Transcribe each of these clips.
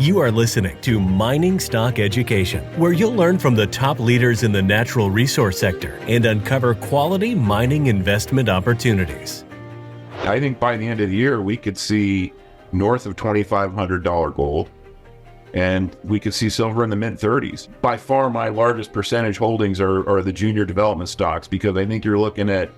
You are listening to Mining Stock Education, where you'll learn from the top leaders in the natural resource sector and uncover quality mining investment opportunities. I think by the end of the year, we could see north of $2,500 gold, and we could see silver in the mid-30s. By far, my largest percentage holdings are the junior development stocks, because I think you're looking at,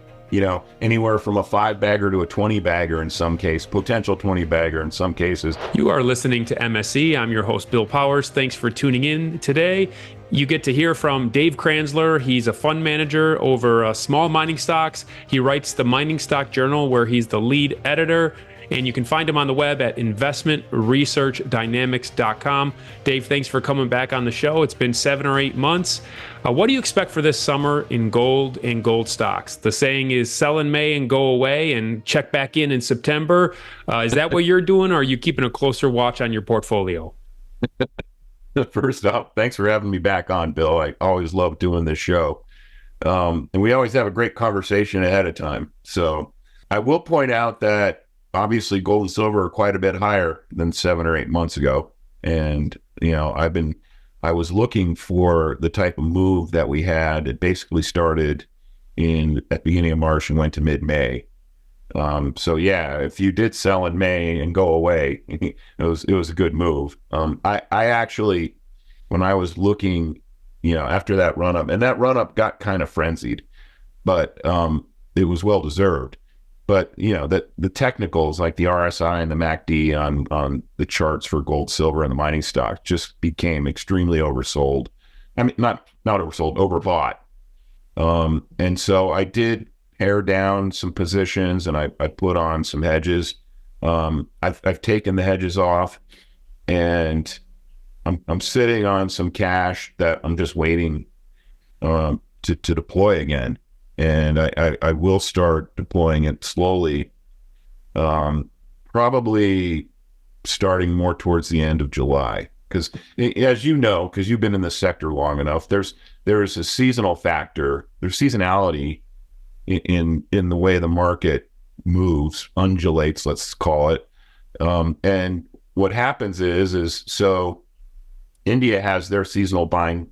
anywhere from a 5-bagger to a 20-bagger in some case, potential 20-bagger in some cases. You are listening to MSE. I'm your host, Bill Powers. Thanks for tuning in today. You get to hear from Dave Kranzler. He's a fund manager over small mining stocks. He writes the Mining Stock Journal, where he's the lead editor. And you can find him on the web at investmentresearchdynamics.com. Dave, thanks for coming back on the show. It's been 7 or 8 months. What do you expect for this summer in gold and gold stocks? The saying is sell in May and go away and check back in September. Is that what you're doing, or are you keeping a closer watch on your portfolio? First off, thanks for having me back on, Bill. I always love doing this show. And we always have a great conversation ahead of time. So I will point out that obviously gold and silver are quite a bit higher than 7 or 8 months ago. And, I was looking for the type of move that we had. It basically started at the beginning of March and went to mid-May. So yeah, if you did sell in May and go away, it was a good move. I actually, when I was looking, after that run up, and that run up got kind of frenzied, but it was well deserved. But the technicals like the RSI and the MACD on the charts for gold, silver, and the mining stock just became extremely oversold. I mean, not oversold, overbought. And so I did pare down some positions, and I put on some hedges. I've taken the hedges off, and I'm sitting on some cash that I'm just waiting to deploy again. And I will start deploying it slowly, probably starting more towards the end of July. Because as you know, because you've been in the sector long enough, there's a seasonal factor. There's seasonality in the way the market moves, undulates, let's call it. And what happens is so India has their seasonal buying,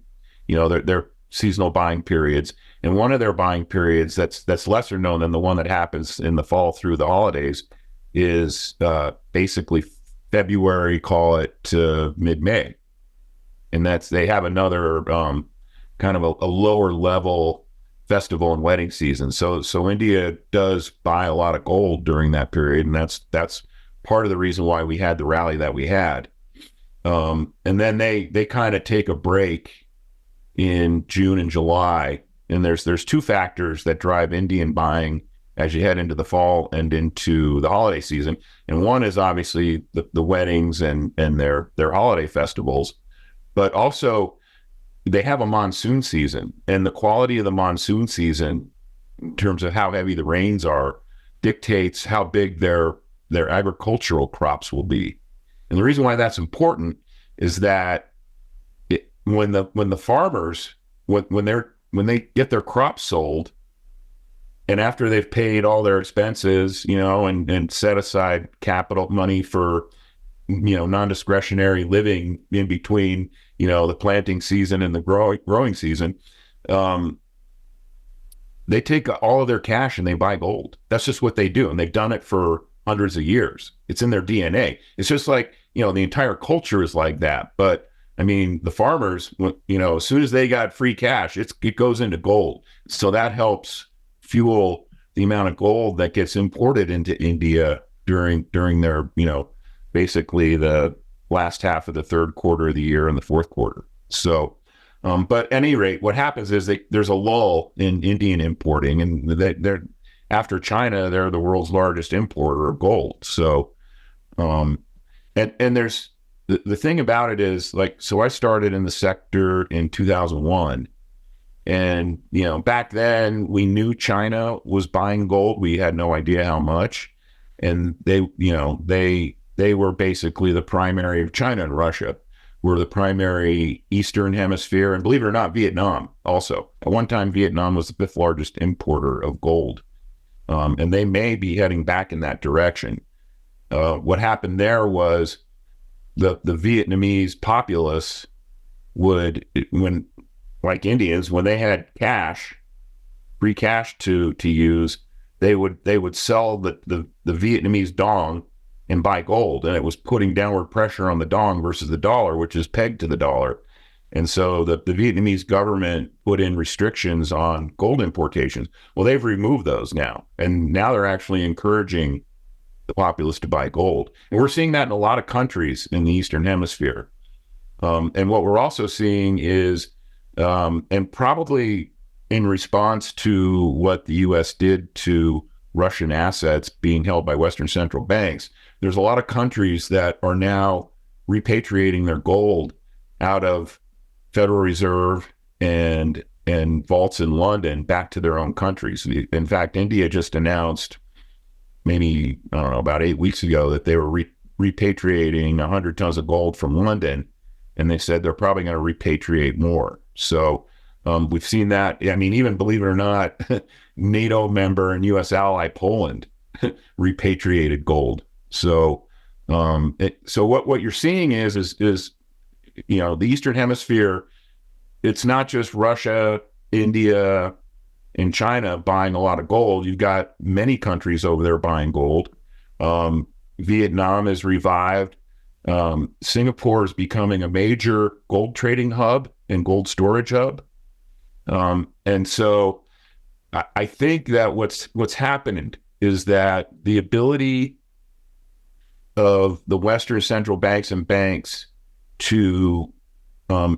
their seasonal buying periods. And one of their buying periods that's lesser known than the one that happens in the fall through the holidays is basically February, call it, to mid-May. And they have another kind of a lower level festival and wedding season. So India does buy a lot of gold during that period, and that's part of the reason why we had the rally that we had. And then they kind of take a break in June and July. And there's two factors that drive Indian buying as you head into the fall and into the holiday season. And one is obviously the weddings and their holiday festivals, but also they have a monsoon season, and the quality of the monsoon season in terms of how heavy the rains are dictates how big their agricultural crops will be. And the reason why that's important is that when the farmers, when they get their crops sold, and after they've paid all their expenses, and set aside capital money for, non-discretionary living in between, the planting season and the growing season, they take all of their cash and they buy gold. That's just what they do. And they've done it for hundreds of years. It's in their DNA. It's just like, the entire culture is like that. But I mean, the farmers, as soon as they got free cash, it goes into gold. So that helps fuel the amount of gold that gets imported into India during their, basically the last half of the third quarter of the year and the fourth quarter. So, but at any rate, what happens is there's a lull in Indian importing, and they're after China, they're the world's largest importer of gold. So, and there's, the thing about it is, so I started in the sector in 2001, and, back then we knew China was buying gold. We had no idea how much. And they were basically the primary, China and Russia were the primary Eastern Hemisphere. And believe it or not, Vietnam also. At one time, Vietnam was the 5th largest importer of gold. And they may be heading back in that direction. What happened there was the Vietnamese populace would, when, like Indians, when they had cash, free cash to use, they would sell the Vietnamese dong and buy gold, and it was putting downward pressure on the dong versus the dollar, which is pegged to the dollar. And so the Vietnamese government put in restrictions on gold importations. Well, they've removed those now, and now they're actually encouraging the populace to buy gold. And we're seeing that in a lot of countries in the Eastern Hemisphere. And what we're also seeing is, and probably in response to what the U.S. did to Russian assets being held by Western central banks, there's a lot of countries that are now repatriating their gold out of Federal Reserve and vaults in London back to their own countries. In fact, India just announced maybe, I don't know, about 8 weeks ago that they were repatriating 100 tons of gold from London, and they said they're probably going to repatriate more. So we've seen that. I mean, even, believe it or not, NATO member and U.S. ally Poland repatriated gold. So so what you're seeing is the Eastern Hemisphere, it's not just Russia, India, and China buying a lot of gold. You've got many countries over there buying gold. Vietnam is revived. Singapore is becoming a major gold trading hub and gold storage hub. And so I think that what's happening is that the ability of the Western central banks and banks to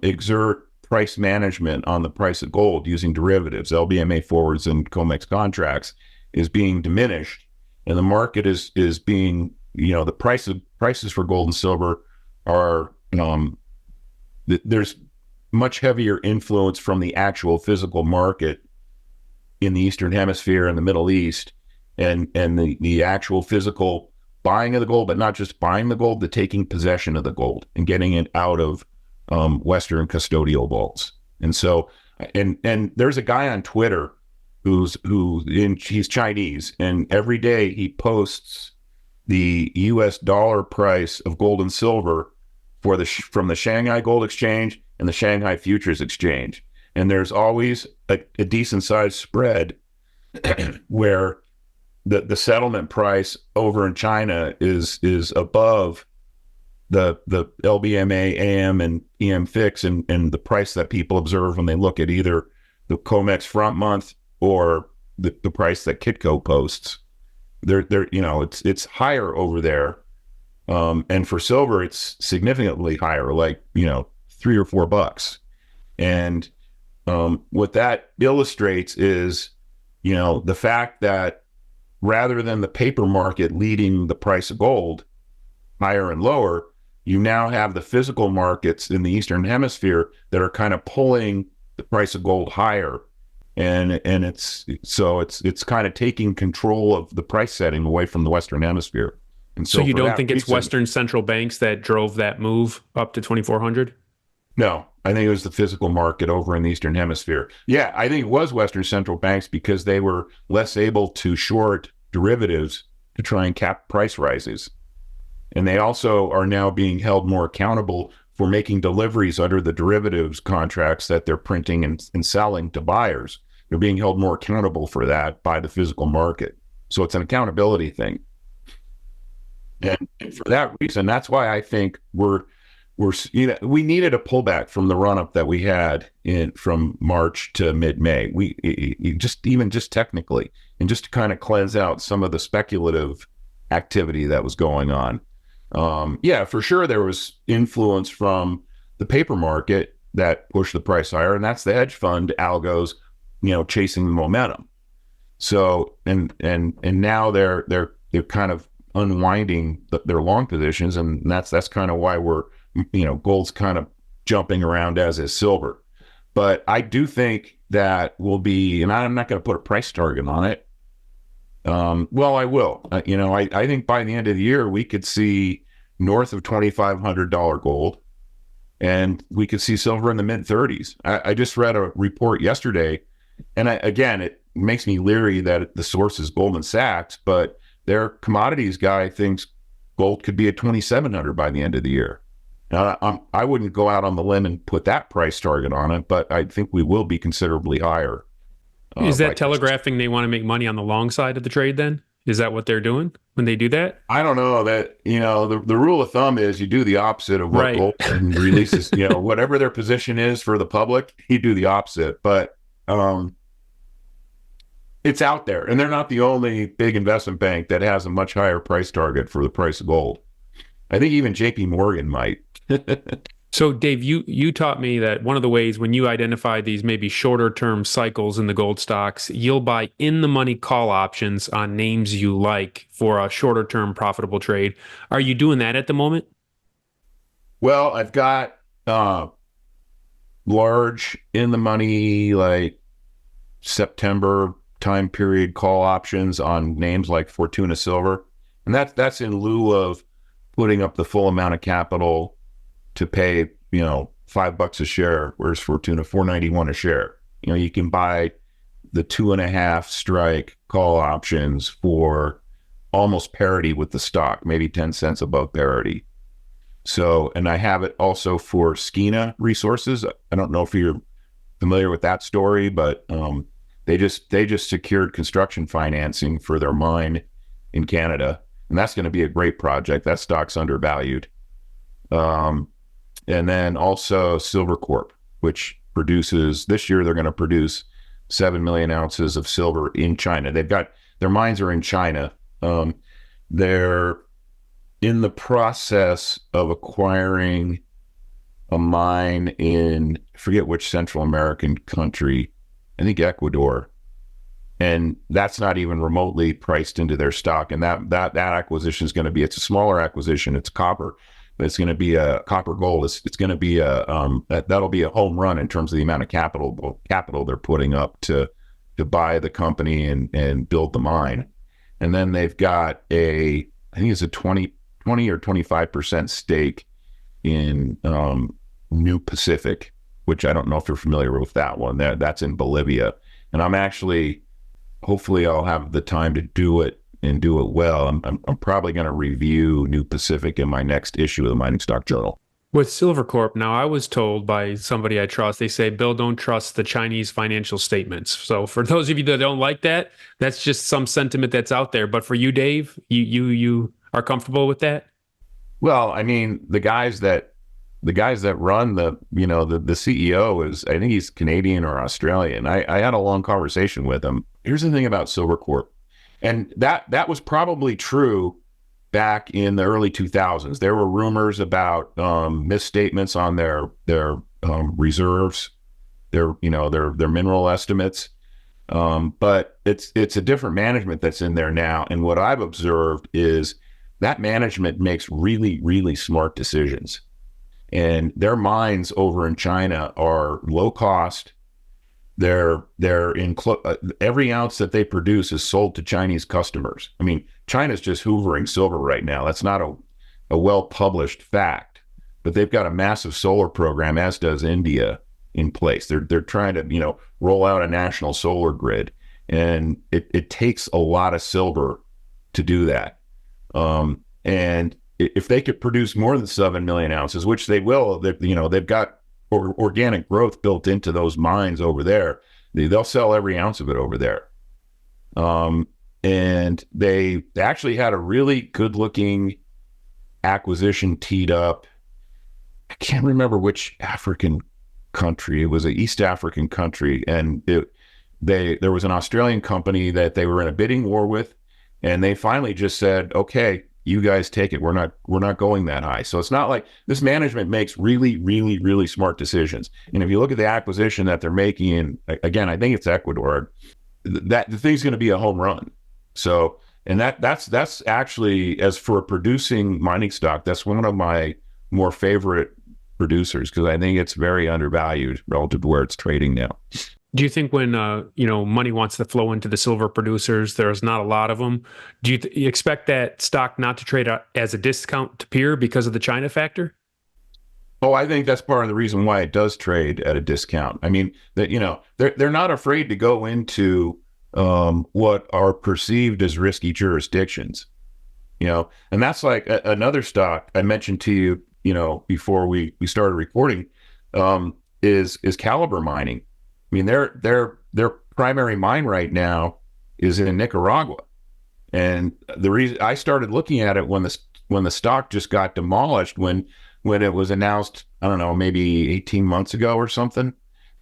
exert price management on the price of gold using derivatives, LBMA forwards and COMEX contracts, is being diminished, and the market is being, the prices for gold and silver are, there's much heavier influence from the actual physical market in the Eastern Hemisphere and the Middle East, and the actual physical buying of the gold, but not just buying the gold, the taking possession of the gold and getting it out of Western custodial vaults. And so, and there's a guy on Twitter he's Chinese, and every day he posts the U.S. dollar price of gold and silver from the Shanghai Gold Exchange and the Shanghai Futures Exchange. And there's always a decent sized spread where the settlement price over in China is above the LBMA, AM, and EM fix, and the price that people observe when they look at either the COMEX front month or the price that Kitco posts. It's higher over there, and for silver it's significantly higher, like $3 or $4. And what that illustrates is the fact that rather than the paper market leading the price of gold higher and lower, you now have the physical markets in the Eastern Hemisphere that are kind of pulling the price of gold higher. And it's kind of taking control of the price setting away from the Western Hemisphere. And so you don't think it's Western central banks that drove that move up to 2,400? No, I think it was the physical market over in the Eastern Hemisphere. Yeah, I think it was Western central banks because they were less able to short derivatives to try and cap price rises. And they also are now being held more accountable for making deliveries under the derivatives contracts that they're printing and selling to buyers. They're being held more accountable for that by the physical market. So it's an accountability thing. And for that reason, that's why I think we needed a pullback from the run-up that we had from March to mid-May. Just technically, and just to kind of cleanse out some of the speculative activity that was going on. Yeah, for sure there was influence from the paper market that pushed the price higher, and that's the hedge fund algos, chasing the momentum. So and now they're kind of unwinding their long positions, and that's kind of why we're gold's kind of jumping around, as is silver. But I do think that will be, and I'm not going to put a price target on it. Well, I will. I think by the end of the year, we could see north of $2,500 gold, and we could see silver in the mid-30s. I just read a report yesterday, and it makes me leery that the source is Goldman Sachs, but their commodities guy thinks gold could be at $2,700 by the end of the year. Now, I wouldn't go out on the limb and put that price target on it, but I think we will be considerably higher. Is that telegraphing they want to make money on the long side of the trade then? Is that what they're doing when they do that? I don't know that, the rule of thumb is you do the opposite of what Goldman releases, whatever their position is for the public, you do the opposite. But it's out there, and they're not the only big investment bank that has a much higher price target for the price of gold. I think even JP Morgan might. So, Dave, you taught me that one of the ways when you identify these maybe shorter term cycles in the gold stocks, you'll buy in the money call options on names you like for a shorter term profitable trade. Are you doing that at the moment? Well, I've got large in the money, like September time period call options on names like Fortuna Silver. And that's in lieu of putting up the full amount of capital to pay, $5 a share, whereas Fortuna $4.91 a share. You can buy the 2.5 strike call options for almost parity with the stock, maybe 10 cents above parity. So, and I have it also for Skeena Resources. I don't know if you're familiar with that story, but they just secured construction financing for their mine in Canada, and that's going to be a great project. That stock's undervalued. And then also Silvercorp, which produces, this year they're going to produce 7 million ounces of silver in China. Their mines are in China. They're in the process of acquiring a mine in, I forget which Central American country, I think Ecuador. And that's not even remotely priced into their stock. And that acquisition is going to be, it's a smaller acquisition. It's copper. It's going to be a copper gold. It's going to be that'll be a home run in terms of the amount of capital they're putting up to buy the company and build the mine. And then they've got I think it's a 20 or 25% stake in New Pacific, which I don't know if you're familiar with that one. That's in Bolivia. And hopefully I'll have the time to do it and do it well. I'm probably going to review New Pacific in my next issue of the Mining Stock Journal. With Silvercorp, now I was told by somebody I trust, they say, Bill, don't trust the Chinese financial statements. So for those of you that don't like that, that's just some sentiment that's out there. But for you, Dave, you are comfortable with that? Well, I mean, the guys that run the CEO is, I think he's Canadian or Australian. I had a long conversation with him. Here's the thing about Silvercorp. And that was probably true back in the early 2000s. There were rumors about misstatements on their reserves, their mineral estimates. But it's a different management that's in there now. And what I've observed is that management makes really, really smart decisions. And their mines over in China are low cost. They're in every ounce that they produce is sold to Chinese customers. I mean, China's just hoovering silver right now. That's not a well-published fact, but they've got a massive solar program, as does India, in place. They're trying to, roll out a national solar grid, and it takes a lot of silver to do that. And if they could produce more than 7 million ounces, which they will, they've got organic growth built into those mines over there. They'll sell every ounce of it over there. And they actually had a really good looking acquisition teed up. I can't remember which African country. It was an East African country. And there was an Australian company that they were in a bidding war with. And they finally just said, okay, you guys take it. We're not going that high. So it's not like this management makes really, really, really smart decisions. And if you look at the acquisition that they're making in, again, I think it's Ecuador, that the thing's going to be a home run. So, and that's actually, as for a producing mining stock, that's one of my more favorite producers, because I think it's very undervalued relative to where it's trading now. Do you think when money wants to flow into the silver producers, there's not a lot of them? Do you expect that stock not to trade as a discount to peer because of the China factor? Oh, I think that's part of the reason why it does trade at a discount. I mean, that they're not afraid to go into what are perceived as risky jurisdictions. And that's like another stock I mentioned to you before we started recording, is Calibre mining. I mean, their primary mine right now is in Nicaragua, and the reason I started looking at it when the stock just got demolished when it was announced, I don't know, maybe 18 months ago or something,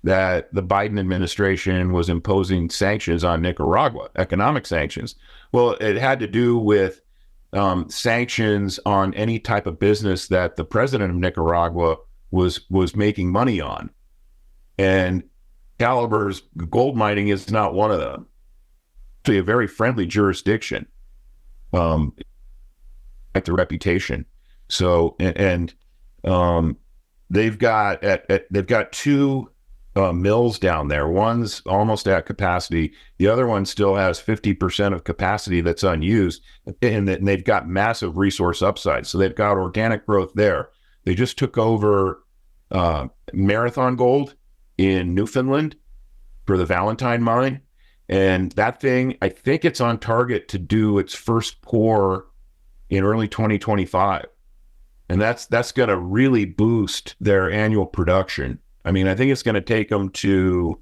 that the Biden administration was imposing sanctions on Nicaragua, economic sanctions. Well, it had to do with sanctions on any type of business that the president of Nicaragua was making money on. And Calibre's gold mining is not one of them. Actually, a very friendly jurisdiction, like the reputation. So, and they've got two mills down there. One's almost at capacity. The other one still has 50% of capacity that's unused, and they've got massive resource upside. So they've got organic growth there. They just took over Marathon Gold in Newfoundland for the Valentine mine. And that thing, I think it's on target to do its first pour in early 2025. And that's going to really boost their annual production. I mean, I think it's going to take them to,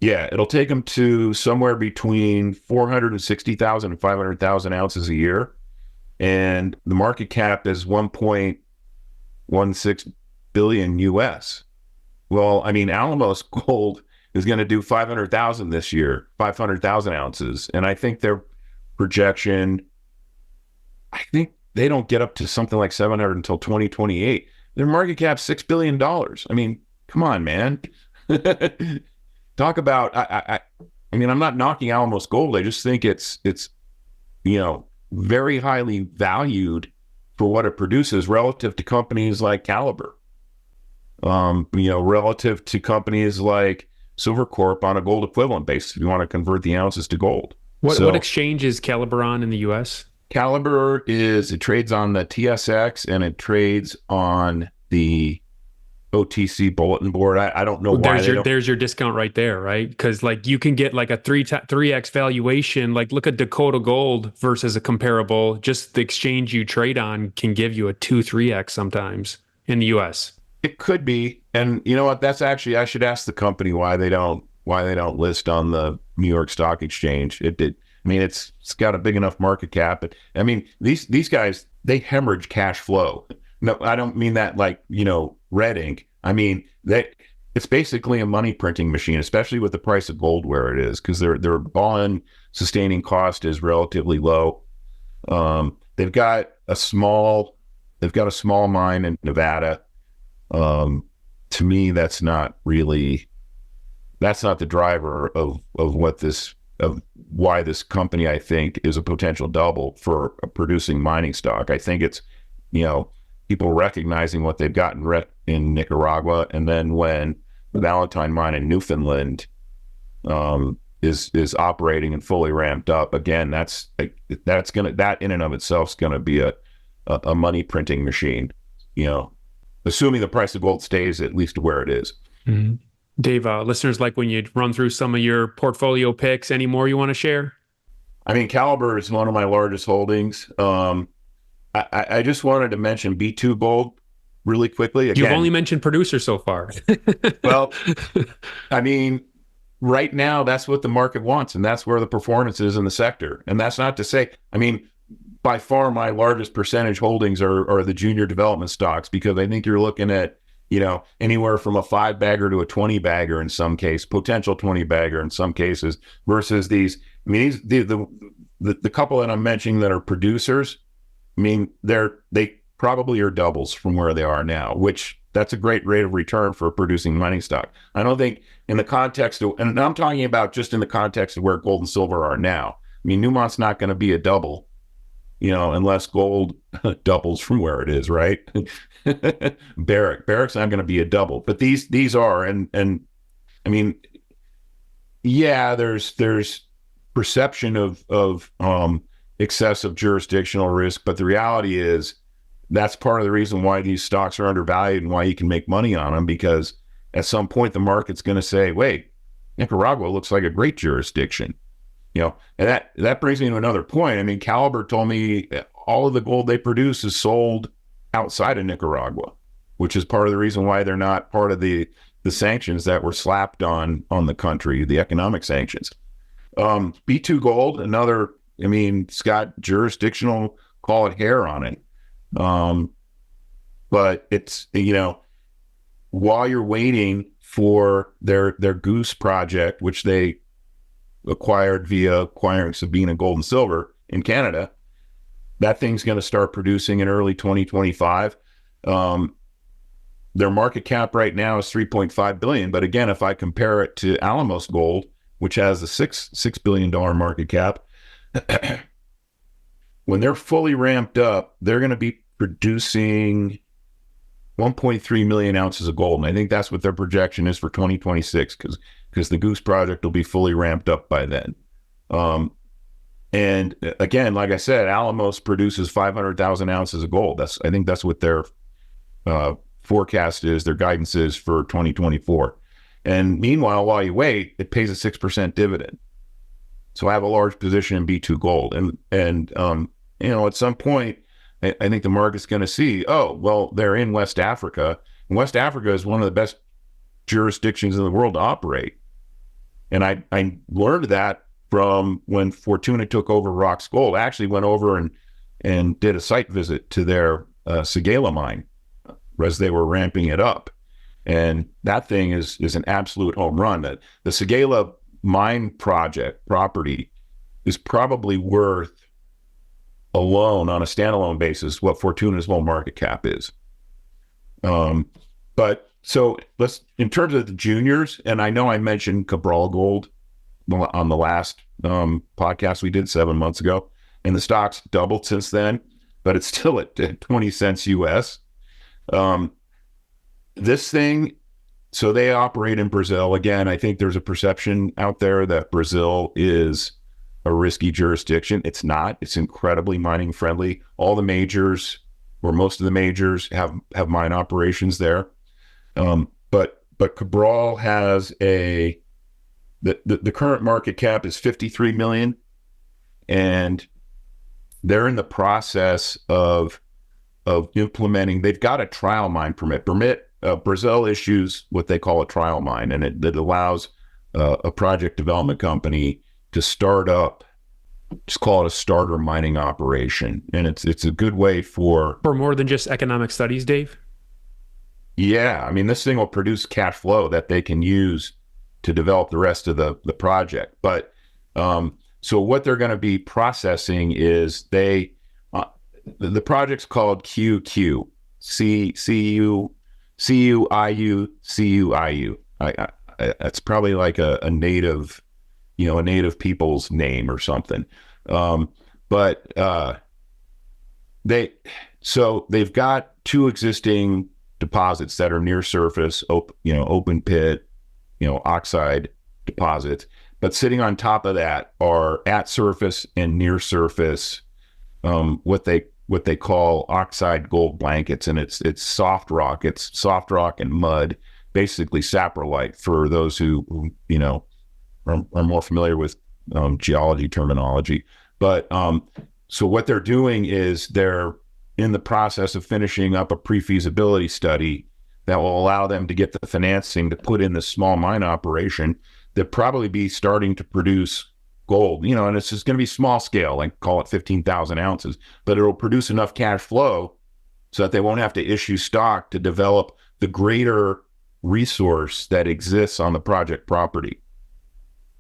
it'll take them to somewhere between 460,000 and 500,000 ounces a year. And the market cap is 1.16 billion US. Well, I mean, Alamos Gold is going to do 500,000 this year, 500,000 ounces. And I think their projection, I think they don't get up to something like 700 until 2028. Their market cap, $6 billion. I mean, come on, man. Talk about, I mean, I'm not knocking Alamos Gold. I just think it's very highly valued for what it produces relative to companies like Calibre, relative to companies like Silvercorp on a gold equivalent basis, if you want to convert the ounces to gold. What exchange is Calibre on in the U.S.? Calibre it trades on the TSX and it trades on the OTC bulletin board. I don't know why. There's your discount right there, right? Because like you can get like a 3x valuation. Like look at Dakota Gold versus a comparable. Just the exchange you trade on can give you a 2-3x sometimes in the U.S. It could be, and you know what? That's actually, I should ask the company why they don't list on the New York Stock Exchange. I mean, it's got a big enough market cap. But I mean, these guys, they hemorrhage cash flow. No, I don't mean that like, red ink. I mean, it's basically a money printing machine, especially with the price of gold where it is, because their all-in sustaining cost is relatively low. They've got a small mine in Nevada. To me, that's not the driver of why this company, I think, is a potential double for a producing mining stock. I think it's, people recognizing what they've got in Nicaragua, and then when the Valentine mine in Newfoundland is operating and fully ramped up, again, that in and of itself is gonna be a money printing machine, assuming the price of gold stays at least where it is. Mm-hmm. Dave, listeners like when you run through some of your portfolio picks. Any more you want to share? I mean, Calibre is one of my largest holdings. I just wanted to mention B2 Gold really quickly. Again, you've only mentioned producer so far. Well, I mean, right now, that's what the market wants, and that's where the performance is in the sector. And that's not to say, I mean, by far my largest percentage holdings are the junior development stocks, because I think you're looking at, anywhere from a 5-bagger to a 20-bagger in some case, potential 20-bagger in some cases, versus these. I mean, the couple that I'm mentioning that are producers, I mean, they probably are doubles from where they are now, which that's a great rate of return for a producing mining stock. I don't think in the context of, and I'm talking about just in the context of where gold and silver are now. I mean, Newmont's not going to be a double, unless gold doubles from where it is, right? Barrick's not going to be a double, but these are, and I mean, yeah, there's perception of excessive jurisdictional risk, but the reality is that's part of the reason why these stocks are undervalued and why you can make money on them, because at some point the market's going to say, wait, Nicaragua looks like a great jurisdiction. And that brings me to another point. I mean, Calibre told me all of the gold they produce is sold outside of Nicaragua, which is part of the reason why they're not part of the sanctions that were slapped on the country, the economic sanctions. B2 Gold, another, I mean, it's got jurisdictional, call it hair on it. But it's, you know, while you're waiting for their Goose project, which they acquired via acquiring Sabina Gold and Silver in Canada, that thing's going to start producing in early 2025. Their market cap right now is $3.5 billion. But again, if I compare it to Alamos Gold, which has a $6 billion market cap, when they're fully ramped up, they're going to be producing 1.3 million ounces of gold. And I think that's what their projection is for 2026, because the Goose project will be fully ramped up by then. And again, like I said, Alamos produces 500,000 ounces of gold. I think that's what their forecast is, their guidance is for 2024. And meanwhile, while you wait, it pays a 6% dividend. So I have a large position in B2 Gold. And you know, at some point, I think the market's going to see, oh, well, they're in West Africa. And West Africa is one of the best jurisdictions in the world to operate. And I learned that from when Fortuna took over Rox Gold. I actually went over and did a site visit to their Séguéla mine as they were ramping it up. And that thing is an absolute home run. The Séguéla mine project property is probably worth alone on a standalone basis what Fortuna's whole market cap is. But so let's, in terms of the juniors, and I know I mentioned Cabral Gold on the last podcast we did 7 months ago, and the stock's doubled since then, but it's still at 20 cents US. This thing, so they operate in Brazil. Again, I think there's a perception out there that Brazil is a risky jurisdiction. It's not. It's incredibly mining friendly. All the majors, or most of the majors, have mine operations there. But Cabral has the current market cap is 53 million, and they're in the process of implementing. They've got a trial mine permit. Brazil issues what they call a trial mine, and it allows a project development company to start up, just call it a starter mining operation. And it's a good way for more than just economic studies, Dave. Yeah, I mean, this thing will produce cash flow that they can use to develop the rest of the project. But so what they're going to be processing is the project's called QQ, CUIU. That's probably like a native, a native people's name or something. But they've got two existing deposits that are near surface, open pit, oxide deposits. But sitting on top of that are at surface and near surface, what they call oxide gold blankets, and it's soft rock. It's soft rock and mud, basically saprolite for those who are more familiar with geology terminology. But so what they're doing is they're in the process of finishing up a pre-feasibility study that will allow them to get the financing to put in this small mine operation that probably be starting to produce gold, and it's just going to be small scale, like call it 15,000 ounces, but it'll produce enough cash flow so that they won't have to issue stock to develop the greater resource that exists on the project property.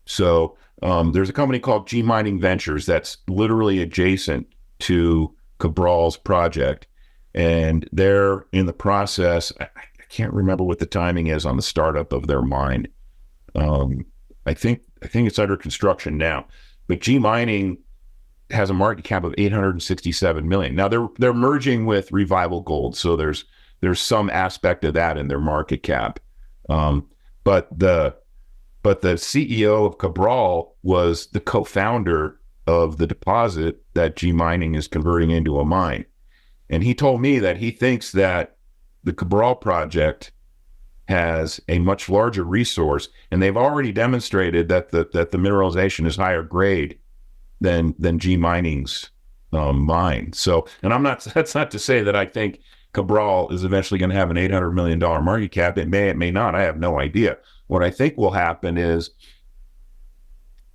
So there's a company called G Mining Ventures that's literally adjacent to Cabral's project, and they're in the process. I can't remember what the timing is on the startup of their mine. I think it's under construction now, but G Mining has a market cap of 867 million. Now they're merging with Revival Gold, so there's some aspect of that in their market cap. But the CEO of Cabral was the co-founder of the deposit that G Mining is converting into a mine, and he told me that he thinks that the Cabral project has a much larger resource, and they've already demonstrated that the mineralization is higher grade than G Mining's mine. So, and that's not to say that I think Cabral is eventually going to have an $800 million market cap. It may not. I have no idea. What I think will happen is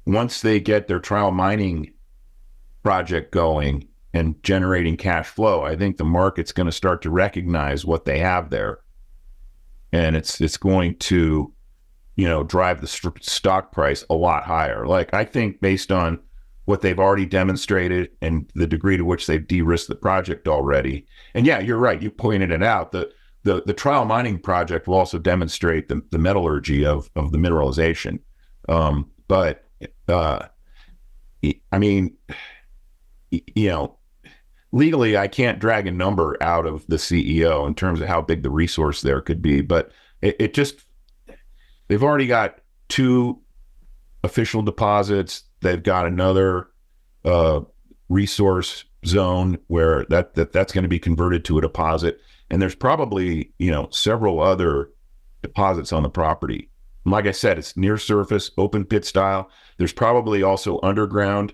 once they get their trial mining project going and generating cash flow, I think the market's going to start to recognize what they have there. And it's going to, drive the stock price a lot higher. Like, I think based on what they've already demonstrated and the degree to which they've de-risked the project already. And yeah, you're right. You pointed it out. The trial mining project will also demonstrate the metallurgy of the mineralization. But I mean, legally, I can't drag a number out of the CEO in terms of how big the resource there could be. But it just, they've already got 2 official deposits. They've got another resource zone where that's going to be converted to a deposit. And there's probably, several other deposits on the property. Like I said, it's near surface, open pit style. There's probably also underground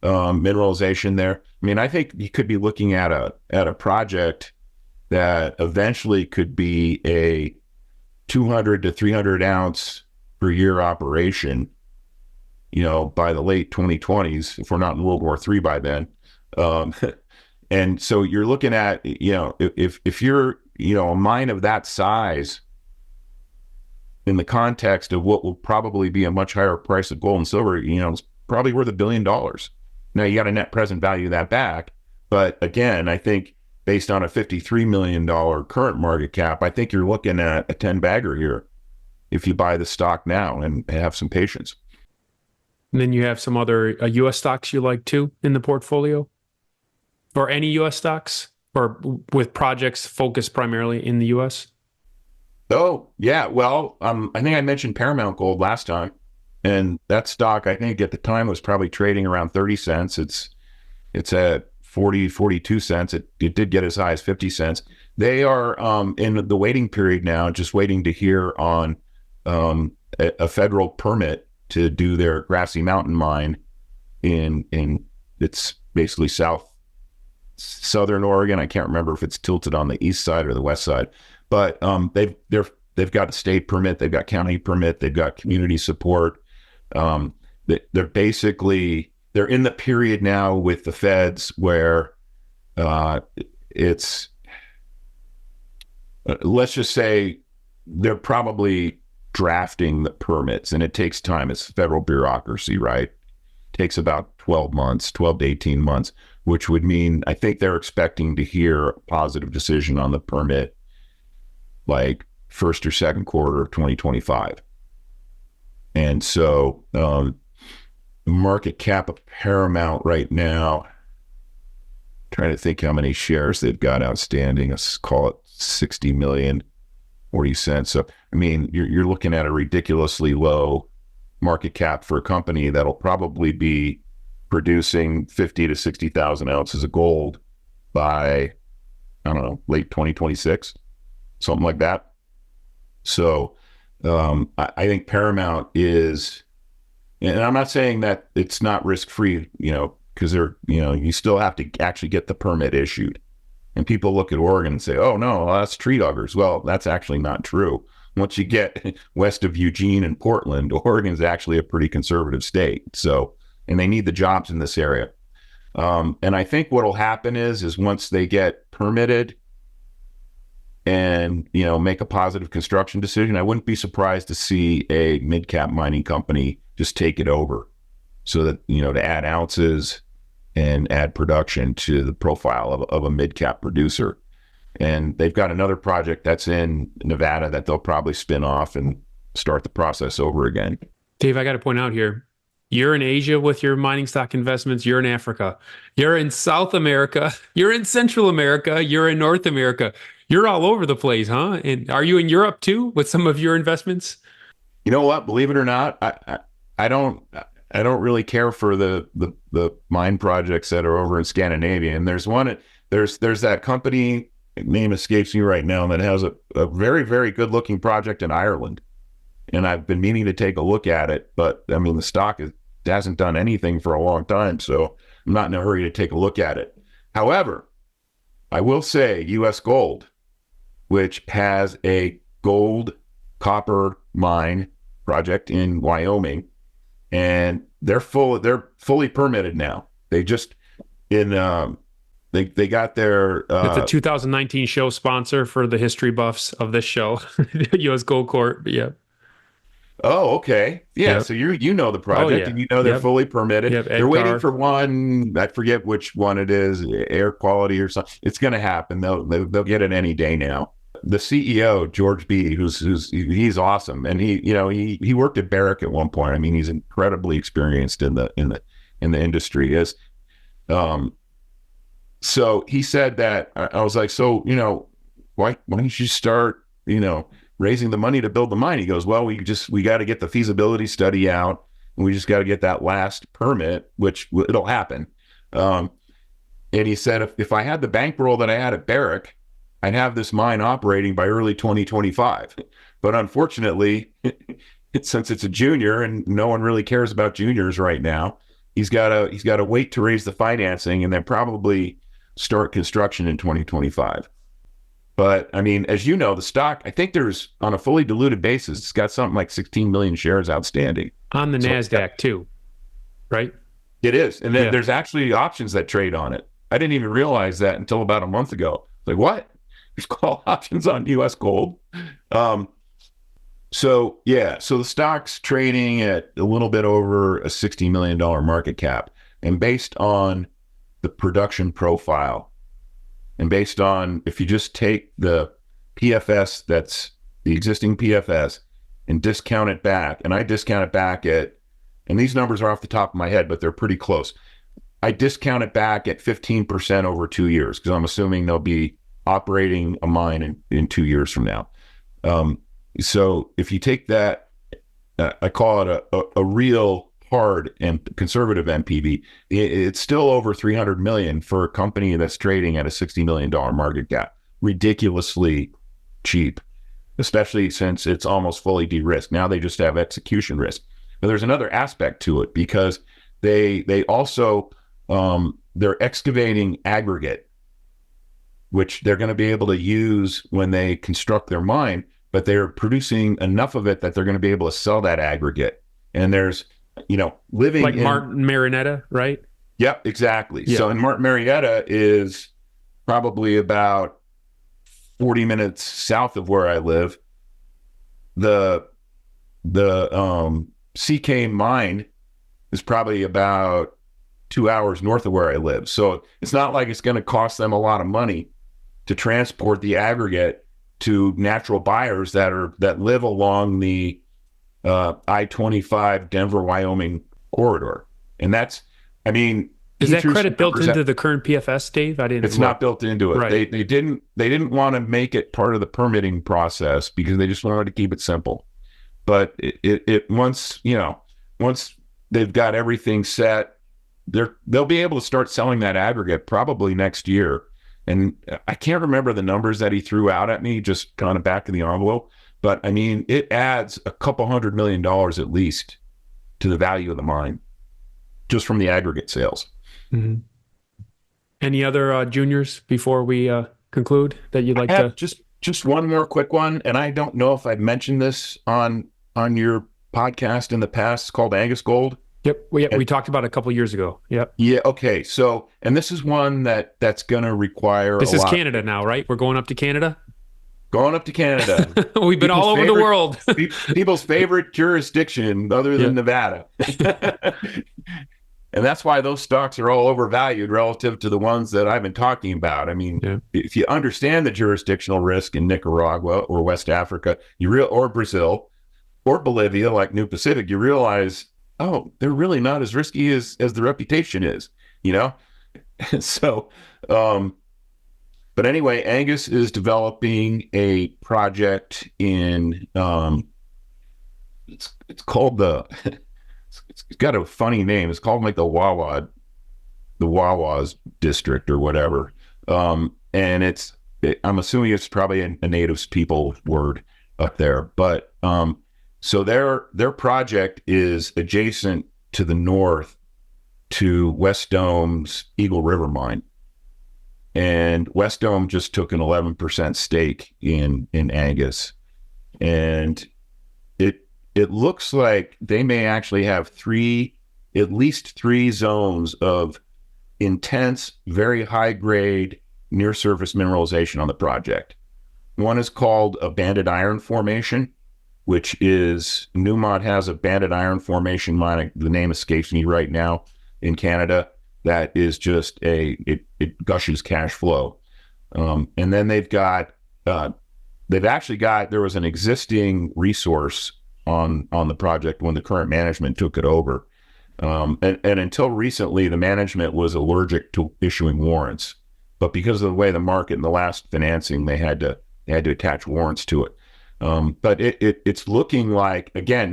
mineralization there. I mean, I think you could be looking at a project that eventually could be a 200 to 300 ounce per year operation, by the late 2020s, if we're not in World War III by then. And so you're looking at, if you're, a mine of that size in the context of what will probably be a much higher price of gold and silver, it's probably worth $1 billion. Now you got a net present value of that back. But again, I think based on a $53 million current market cap, I think you're looking at a 10 bagger here if you buy the stock now and have some patience. And then you have some other U.S. stocks you like too in the portfolio, or any U.S. stocks, or with projects focused primarily in the U.S.? Oh, yeah. Well, I think I mentioned Paramount Gold last time, and that stock, I think at the time was probably trading around 30 cents. It's at 42 cents. It did get as high as 50 cents. They are in the waiting period now, just waiting to hear on a federal permit to do their Grassy Mountain mine in it's basically southern Oregon. I can't remember if it's tilted on the east side or the west side, but they've got a state permit, they've got county permit, they've got community support. They're in the period now with the feds where it's let's just say they're probably drafting the permits, and it takes time. It's federal bureaucracy, right? It takes about 12 to 18 months, which would mean I think they're expecting to hear a positive decision on the permit like first or second quarter of 2025. And so the market cap of Paramount right now, trying to think how many shares they've got outstanding. Let's call it 60 million, 40 cents. So, I mean, you're looking at a ridiculously low market cap for a company that'll probably be producing 50 to 60,000 ounces of gold by, I don't know, late 2026, something like that. So I think Paramount is, and I'm not saying that it's not risk-free, because you still have to actually get the permit issued. And people look at Oregon and say, oh, no, that's tree huggers. Well, that's actually not true. Once you get west of Eugene and Portland, Oregon is actually a pretty conservative state. So, and they need the jobs in this area. And I think what will happen is once they get permitted and, make a positive construction decision, I wouldn't be surprised to see a mid-cap mining company just take it over so that, to add ounces and add production to the profile of a mid-cap producer. And they've got another project that's in Nevada that they'll probably spin off and start the process over again. Dave, I got to point out here, you're in Asia with your mining stock investments. You're in Africa. You're in South America. You're in Central America. You're in North America. You're all over the place, huh? And are you in Europe too with some of your investments? You know what? Believe it or not, I don't really care for the mine projects that are over in Scandinavia. And there's that company, name escapes me right now, that has a very, very good looking project in Ireland. And I've been meaning to take a look at it, but I mean, the stock hasn't done anything for a long time. So I'm not in a hurry to take a look at it. However, I will say U.S. Gold, which has a gold copper mine project in Wyoming, and they're fully permitted now. They just they got their it's a 2019 show sponsor for the history buffs of this show, U.S. Gold Corp. Yeah. Oh, okay. Yeah. Yep. So you know the project, and you know they're fully permitted. Yep. They're waiting for one. I forget which one it is, air quality or something. It's going to happen. They'll get it any day now. The CEO, George B., he's awesome, and he worked at Barrick at one point. I mean, he's incredibly experienced in the industry. So he said that. I was like, so why don't you start raising the money to build the mine? He goes, well, we got to get the feasibility study out, and we just got to get that last permit, which it'll happen. And he said, if I had the bankroll that I had at Barrick, I'd have this mine operating by early 2025. But unfortunately, since it's a junior and no one really cares about juniors right now, he's got to wait to raise the financing and then probably start construction in 2025. But I mean, as you know, the stock, I think there's, on a fully diluted basis, it's got something like 16 million shares outstanding. On the NASDAQ too, right? It is. And then there's actually options that trade on it. I didn't even realize that until about a month ago. Like, what? There's call options on U.S. Gold. So the stock's trading at a little bit over a $60 million market cap. And based on the production profile, and based on, if you just take the PFS, that's the existing PFS, and discount it back, and I discount it back at, and these numbers are off the top of my head, but they're pretty close. I discount it back at 15% over 2 years, because I'm assuming they'll be operating a mine in 2 years from now. So if you take that, I call it a real hard and conservative NPV, it's still over 300 million for a company that's trading at a $60 million market cap. Ridiculously cheap, especially since it's almost fully de-risked. Now they just have execution risk. But there's another aspect to it, because they also they're excavating aggregate, which they're going to be able to use when they construct their mine, but they're producing enough of it that they're going to be able to sell that aggregate. And there's living like Martin Marietta, right? Yep, exactly. Yeah. So, and Martin Marietta is probably about 40 minutes south of where I live. The CK mine is probably about 2 hours north of where I live. So it's not like it's going to cost them a lot of money to transport the aggregate to natural buyers that live along the I-25 Denver, Wyoming corridor. And that's, I mean, is that credit built into the current PFS, Dave? It's not built into it. Right. They didn't want to make it part of the permitting process because they just wanted to keep it simple. But it once they've got everything set, they'll be able to start selling that aggregate probably next year. And I can't remember the numbers that he threw out at me, just kind of back of the envelope. But I mean, it adds a couple $100 million at least to the value of the mine, just from the aggregate sales. Mm-hmm. Any other juniors before we conclude that you'd like to? Just one more quick one, and I don't know if I've mentioned this on your podcast in the past. It's called Angus Gold. Yep. We talked about it a couple of years ago. Yep. Yeah. Okay. So, and this is one that's going to require. This is Canada now, right? We're going up to Canada. Going up to Canada. We've been all over the world. People's favorite jurisdiction, other than Nevada. And that's why those stocks are all overvalued relative to the ones that I've been talking about. I mean, if you understand the jurisdictional risk in Nicaragua or West Africa, or Brazil or Bolivia, like New Pacific, you realize, oh, they're really not as risky as the reputation is, So, but anyway, Angus is developing a project in, it's called it's got a funny name. It's called like the Wawas district or whatever. And I'm assuming it's probably a native people word up there. But so their project is adjacent to the north to West Dome's Eagle River mine. And West Dome just took an 11% stake in Angus. And it looks like they may actually have at least three zones of intense, very high grade near surface mineralization on the project. One is called a banded iron formation, which is Newmont has a banded iron formation mine. The name escapes me right now in Canada. That is just it gushes cash flow. And then there was an existing resource on the project when the current management took it over. And until recently, the management was allergic to issuing warrants, but because of the way the market in the last financing, they had to attach warrants to it. But it's looking like, again,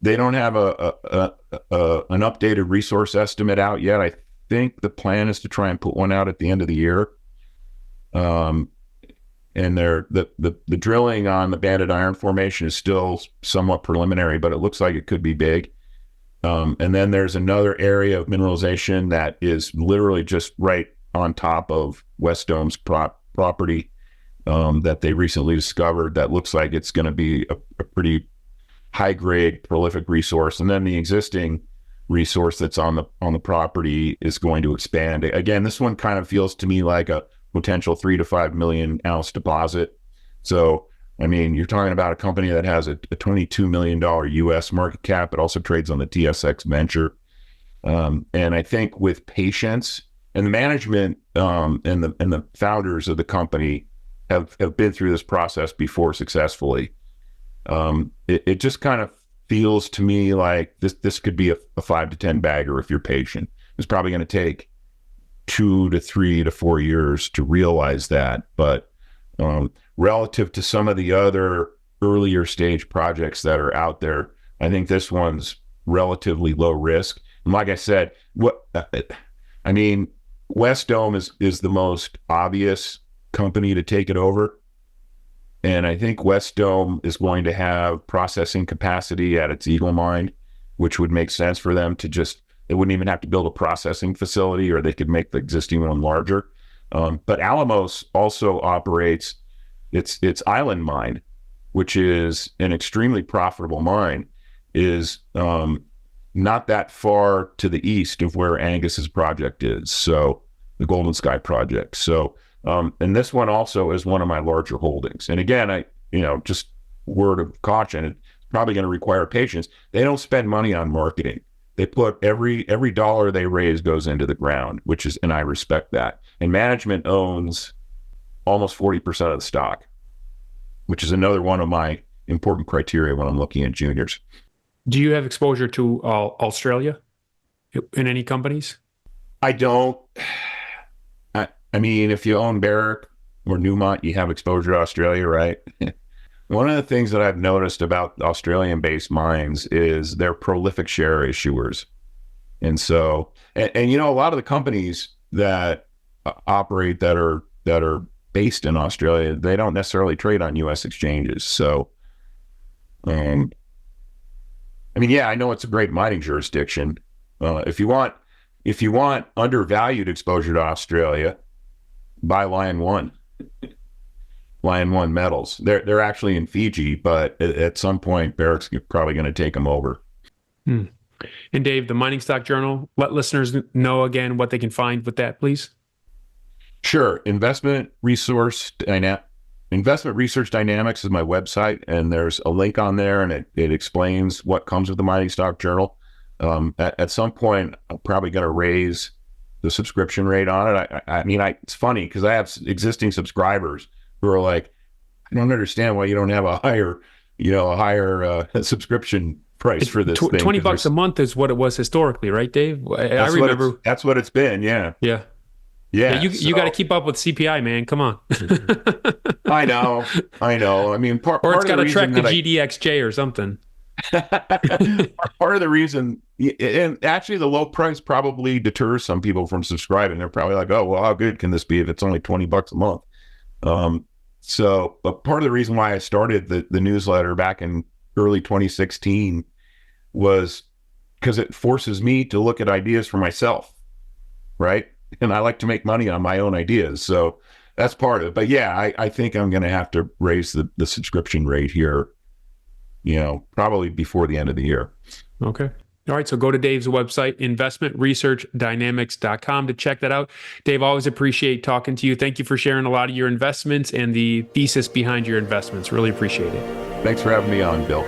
they don't have an updated resource estimate out yet. I think the plan is to try and put one out at the end of the year. And the drilling on the banded iron formation is still somewhat preliminary, but it looks like it could be big. And then there's another area of mineralization that is literally just right on top of West Dome's property that they recently discovered that looks like it's going to be a pretty high-grade, prolific resource. And then the existing resource that's on the property is going to expand. Again, this one kind of feels to me like a potential 3 to 5 million ounce deposit. So, I mean, you're talking about a company that has a $22 million US market cap. It also trades on the TSX Venture. And I think with patience, and the management and the founders of the company have been through this process before successfully. It just kind of feels to me like this could be a 5 to 10 bagger if you're patient. It's probably going to take 2 to 3 to 4 years to realize that. But relative to some of the other earlier stage projects that are out there, I think this one's relatively low risk. And like I said, West Dome is the most obvious company to take it over. And I think West Dome is going to have processing capacity at its Eagle mine, which would make sense for them to they wouldn't even have to build a processing facility, or they could make the existing one larger. But Alamos also operates its Island mine, which is an extremely profitable mine, is not that far to the east of where Angus's project is. So the Golden Sky project. So, and this one also is one of my larger holdings. And again, just word of caution, it's probably going to require patience. They don't spend money on marketing. They put every dollar they raise goes into the ground, and I respect that. And management owns almost 40% of the stock, which is another one of my important criteria when I'm looking at juniors. Do you have exposure to Australia in any companies? I don't. I mean, if you own Barrick or Newmont, you have exposure to Australia, right? One of the things that I've noticed about Australian-based mines is they're prolific share issuers. And so, and a lot of the companies that operate that are based in Australia, they don't necessarily trade on U.S. exchanges. So, I know it's a great mining jurisdiction. If you want undervalued exposure to Australia, buy Lion One Metals. They're actually in Fiji, but at some point, Barrick's probably going to take them over. And Dave, the Mining Stock Journal, let listeners know again what they can find with that, please. Sure. Investment Research Dynamics is my website, and there's a link on there, and it explains what comes with the Mining Stock Journal. At some point, I'm probably going to raise the subscription rate on it. It's funny because I have existing subscribers who are like, I don't understand why you don't have a higher subscription price for this thing. $20 a month is what it was historically, right, Dave? I remember. That's what it's been. Yeah. Yeah. Yeah. You got to keep up with CPI, man. Come on. I know. I mean, part or it's got to the track the GDXJ or something. Part of the reason, and actually the low price probably deters some people from subscribing. They're probably like, oh, well, how good can this be if it's only $20 a month? But part of the reason why I started the newsletter back in early 2016 was because it forces me to look at ideas for myself, right? And I like to make money on my own ideas. So that's part of it. But yeah, I think I'm going to have to raise the subscription rate here, probably before the end of the year. Okay. All right. So go to Dave's website, investmentresearchdynamics.com, to check that out. Dave, always appreciate talking to you. Thank you for sharing a lot of your investments and the thesis behind your investments. Really appreciate it. Thanks for having me on, Bill.